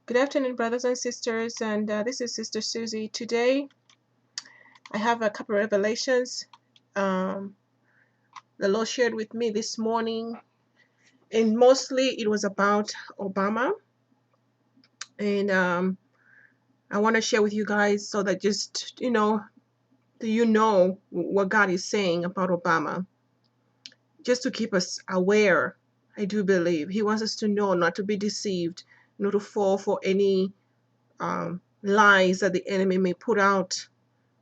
Good afternoon, brothers and sisters, and this is Sister Susie. Today, I have a couple of revelations um, the Lord shared with me this morning, and mostly it was about Obama. And I want to share with you guys so that just what God is saying about Obama, just to keep us aware. I do believe He wants us to know, not to be deceived, not to fall for any lies that the enemy may put out.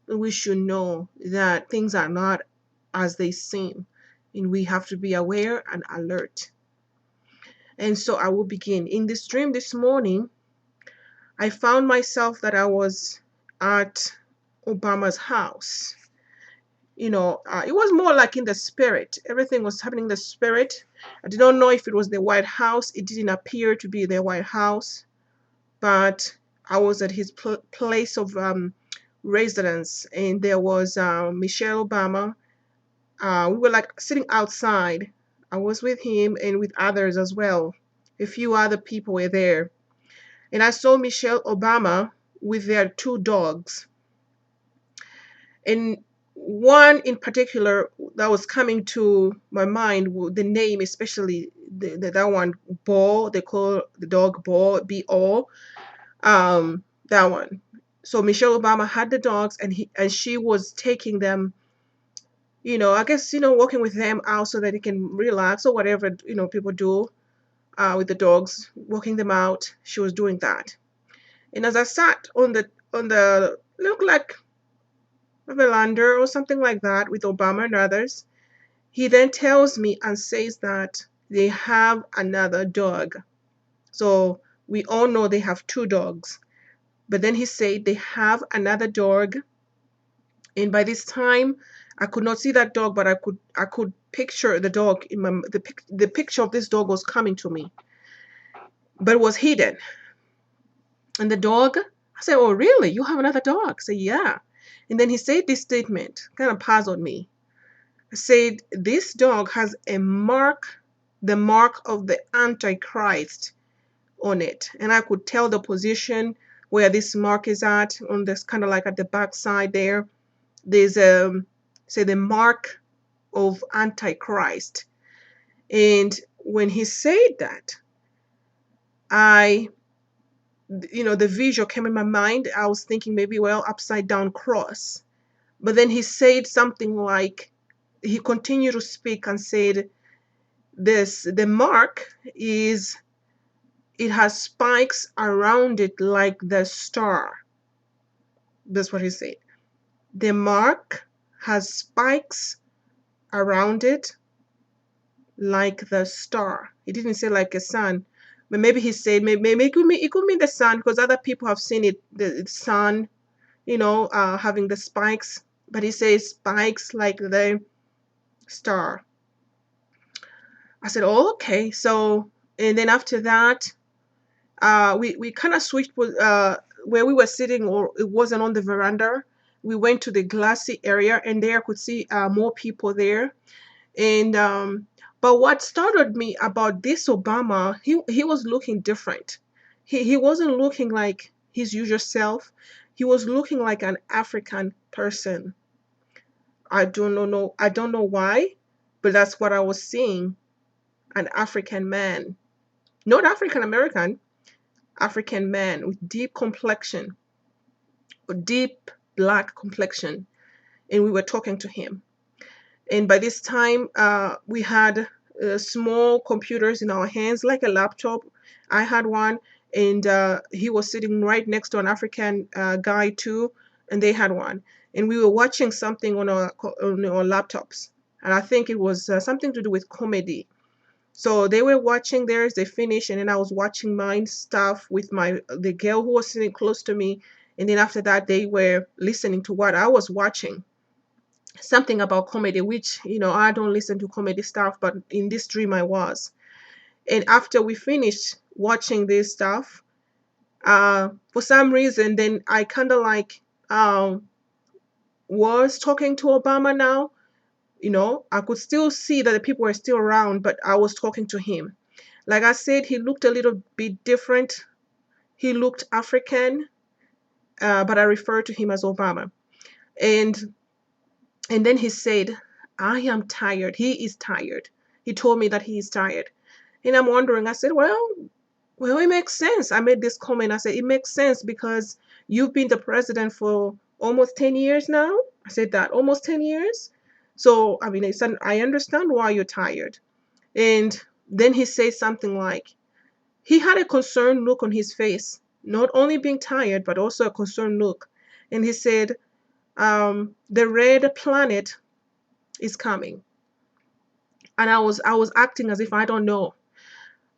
We should know that things are not as they seem, and we have to be aware and alert. And so I will begin. In this dream this morning, I found myself that I was at Obama's house. It was more like in the spirit. Everything was happening in the spirit. I did not know if it was the White House. It didn't appear to be the White House, but I was at his place of residence, and there was Michelle Obama. We were like sitting outside. I was with him and with others as well. A few other people were there. And I saw Michelle Obama with their two dogs. And one in particular that was coming to my mind, the name especially, that one, Bo, they call the dog Bo, B-O, that one. So Michelle Obama had the dogs, and she was taking them, I guess, working with them out so that they can relax or whatever, people do with the dogs, walking them out. She was doing that. And as I sat on the look like a veranda or something like that with Obama and others, he then tells me and says that they have another dog. So we all know they have two dogs. But then he said they have another dog. And by this time, I could not see that dog, but I could picture the dog in the picture of this dog was coming to me, but it was hidden. And the dog, I said, "Oh, really? You have another dog?" I said, "Yeah." And then he said this statement, kind of puzzled me. I said, "This dog has a mark, the mark of the Antichrist on it." And I could tell the position where this mark is at, on this kind of like at the back side there. There's say the mark of Antichrist. And when he said that, I the visual came in my mind. I was thinking maybe, well, upside down cross. But then he said something like, he continued to speak and said, the mark is, it has spikes around it like the star. That's what he said. The mark has spikes around it like the star. He didn't say like a sun, but maybe he said, maybe it could mean the sun, because other people have seen it, the sun, having the spikes. But he says spikes like the star. I said, oh, okay. So, and then after that, we kind of switched with where we were sitting, or it wasn't on the veranda. We went to the glassy area, and there I could see more people there. And but what startled me about this Obama, he was looking different. He wasn't looking like his usual self. He was looking like an African person. I don't know why, but that's what I was seeing. An African man. Not African American, African man with deep complexion, deep black complexion. And we were talking to him. And by this time, we had small computers in our hands, like a laptop. I had one, and he was sitting right next to an African guy too, and they had one. And we were watching something on our laptops, and I think it was something to do with comedy. So they were watching theirs, they finished, and then I was watching mine stuff with the girl who was sitting close to me. And then after that, they were listening to what I was watching, something about comedy, which, I don't listen to comedy stuff, but in this dream I was. And after we finished watching this stuff, for some reason, then I kind of like was talking to Obama now. I could still see that the people were still around, but I was talking to him. Like I said, he looked a little bit different. He looked African, but I refer to him as Obama. And and then he said, I am tired. He is tired. He told me that he is tired. And I'm wondering, I said, well, it makes sense. I made this comment. I said, it makes sense because you've been the president for almost 10 years now. I said that, almost 10 years. So, I mean, I understand why you're tired. And then he says something like, he had a concerned look on his face, not only being tired, but also a concerned look. And he said, the red planet is coming. And I was acting as if I don't know.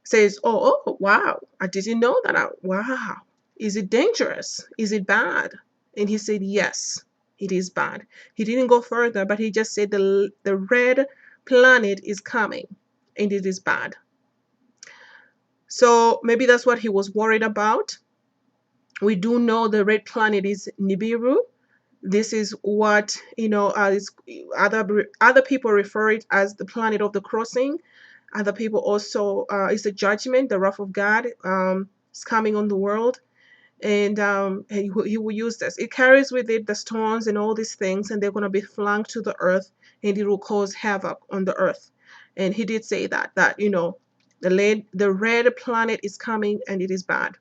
Says, oh, wow, I didn't know that. Wow, is it dangerous? Is it bad? And he said, yes, it is bad. He didn't go further, but he just said the red planet is coming and it is bad. So maybe that's what he was worried about. We do know the red planet is Nibiru. This is what, other people refer it as the planet of the crossing. Other people also, it's a judgment, the wrath of God is coming on the world. And he will use this. It carries with it the storms and all these things, and they're going to be flung to the earth, and it will cause havoc on the earth. And he did say that the red planet is coming and it is bad.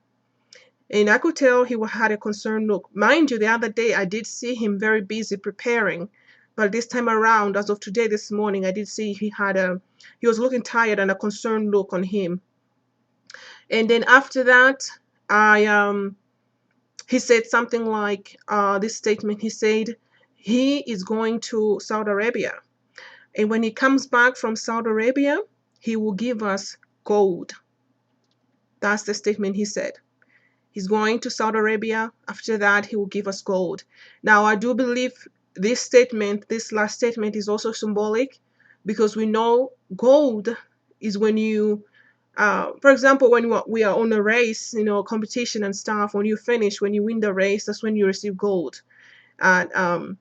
And I could tell he had a concerned look. Mind you, the other day I did see him very busy preparing. But this time around, as of today, this morning, I did see he was looking tired and a concerned look on him. And then after that, he said something like this statement. He said he is going to Saudi Arabia. And when he comes back from Saudi Arabia, he will give us gold. That's the statement he said. He's going to Saudi Arabia. After that, he will give us gold. Now, I do believe this last statement is also symbolic because we know gold is when you, for example, when we are on a race, competition and stuff, when when you win the race, that's when you receive gold. And,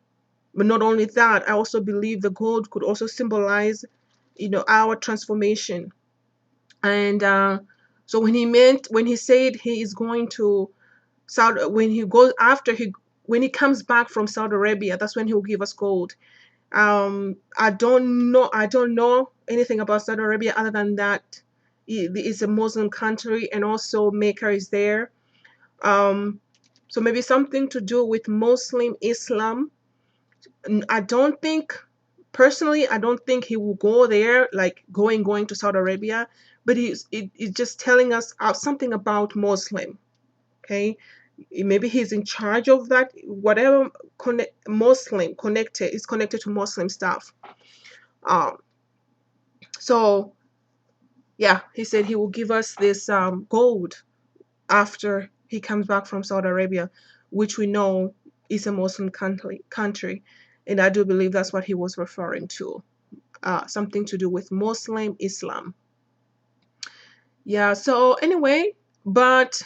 but not only that, I also believe the gold could also symbolize, our transformation. And so when he said he is going to Saudi, when he comes back from Saudi Arabia, that's when he will give us gold. I don't know anything about Saudi Arabia other than that it's a Muslim country, and also Mecca is there. So maybe something to do with Muslim Islam. I don't think personally, I don't think he will go there, like going to Saudi Arabia, but it's just telling us something about Muslim. Okay, maybe he's in charge of that, whatever Muslim connected is connected to Muslim stuff. Um, so yeah, he said he will give us this gold after he comes back from Saudi Arabia, which we know is a Muslim country, and I do believe that's what he was referring to. Something to do with Muslim Islam. Yeah. So anyway, but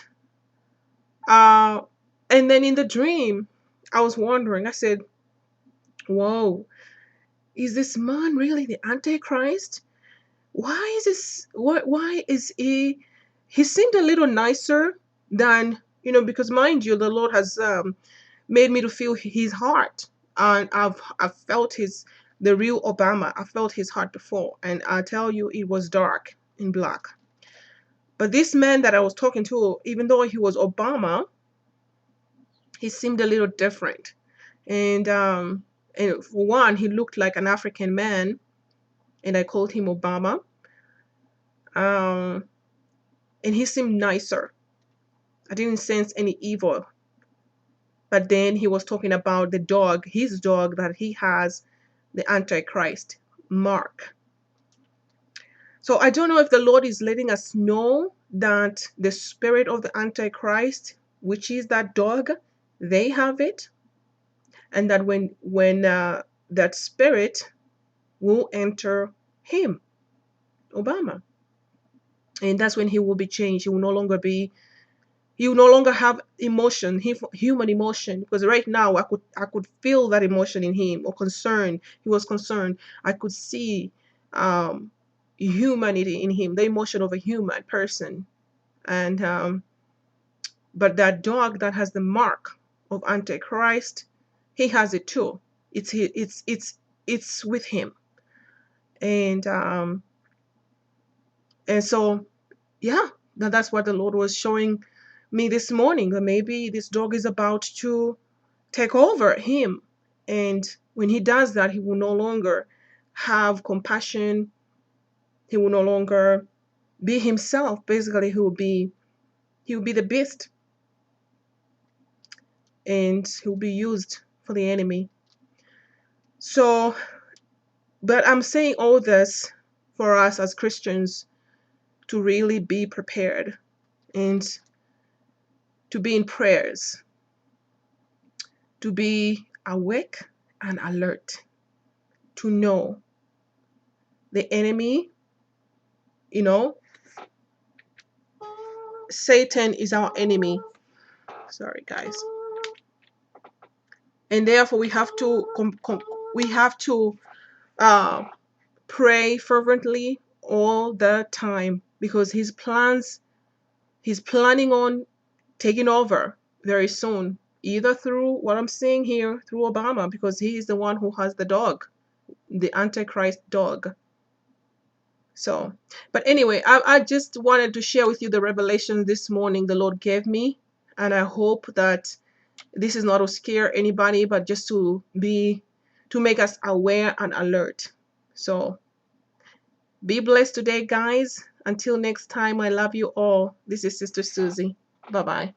uh, and then in the dream, I was wondering. I said, "Whoa, is this man really the Antichrist? Why is this? Why is he? He seemed a little nicer than because mind you, the Lord has made me to feel his heart, and I've felt the real Obama. I felt his heart before, and I tell you, it was dark and black. But this man that I was talking to, even though he was Obama, he seemed a little different. And for one, he looked like an African man, and I called him Obama. Um, and he seemed nicer. I didn't sense any evil. But then he was talking about his dog that he has, the Antichrist, Mark. So I don't know if the Lord is letting us know that the spirit of the Antichrist, which is that dog, they have it, and that when that spirit will enter him, Obama, and that's when he will be changed. He will no longer have emotion, human emotion, because right now I could feel that emotion in him, or concern. He was concerned. I could see um, humanity in him, the emotion of a human person, and But that dog that has the mark of Antichrist, he has it too. It's with him. And so yeah, that's what the Lord was showing me this morning. That maybe this dog is about to take over him. And when he does that, he will no longer have compassion. He will no longer be himself. Basically, he will be the beast, and he will be used for the enemy. So, but I'm saying all this for us as Christians to really be prepared and to be in prayers, to be awake and alert, to know the enemy, you know, Satan is our enemy. Sorry, guys. And therefore we have to uh, pray fervently all the time, because he's planning on taking over very soon, either through what I'm seeing here through Obama, because he is the one who has the dog, the Antichrist dog. So, but anyway, I just wanted to share with you the revelation this morning the Lord gave me, and I hope that this is not to scare anybody, but just to make us aware and alert. So be blessed today, guys. Until next time, I love you all. This is Sister Susie. Bye bye.